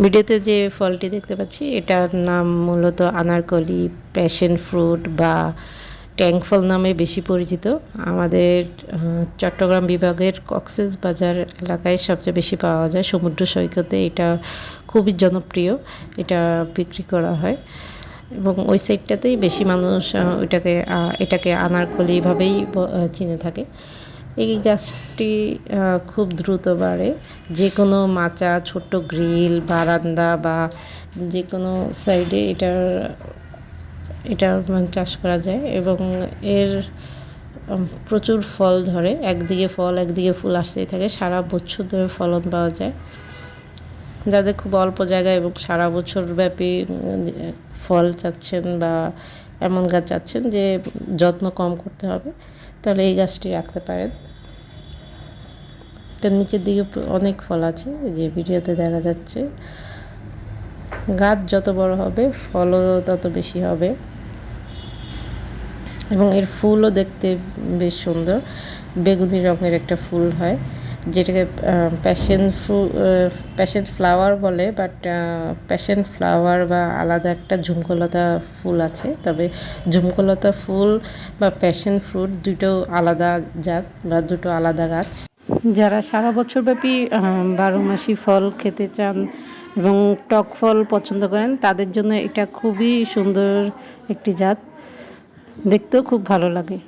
ভিডিওতে যে ফলটি দেখতে পাচ্ছি এটার নাম মূলত আনারকলি, প্যাশন ফ্রুট বা ট্যাং ফল নামে বেশি পরিচিত। আমাদের চট্টগ্রাম বিভাগের কক্সবাজার এলাকায় সবচেয়ে বেশি পাওয়া যায়। সমুদ্র সৈকতে এটা খুবই জনপ্রিয়, এটা বিক্রি করা হয় এবং ওই সাইডটাতেই বেশি মানুষ এটাকে আনারকলিভাবেই চিনে থাকে। এই গাছটি খুব দ্রুত বাড়ে, যে কোনো মাচা, ছোট্ট গ্রিল, বারান্দা বা যে কোনো সাইডে এটার চাষ করা যায় এবং এর প্রচুর ফল ধরে। একদিকে ফল একদিকে ফুল আসতেই থাকে, সারা বছর ধরে ফলন পাওয়া যায়। যাদের খুব অল্প জায়গা এবং সারা বছর ব্যাপী ফল চাচ্ছেন বা এমন গাছ চাচ্ছেন যে যত্ন কম করতে হবে, তাহলে এই গাছটি রাখতে পারেন। এটার নিচের দিকে অনেক ফল আছে, যে ভিডিওতে দেখা যাচ্ছে। গাছ যত বড় হবে ফলও তত বেশি হবে এবং এর ফুলও দেখতে বেশ সুন্দর, বেগুনি রঙের একটা ফুল হয়, যেটাকে প্যাশন ফ্লাওয়ার বলে। বাট প্যাশন ফ্লাওয়ার বা আলাদা একটা ঝুমকোলতা ফুল আছে, তবে ঝুমকোলতা ফুল বা প্যাশন ফ্রুট দুটো আলাদা জাত বা দুটো আলাদা গাছ। যারা সারা বছরব্যাপী 12 মাসি ফল খেতে চান এবং টক ফল পছন্দ করেন, তাদের জন্য এটা খুবই সুন্দর একটি জাত, দেখতেও খুব ভালো লাগে।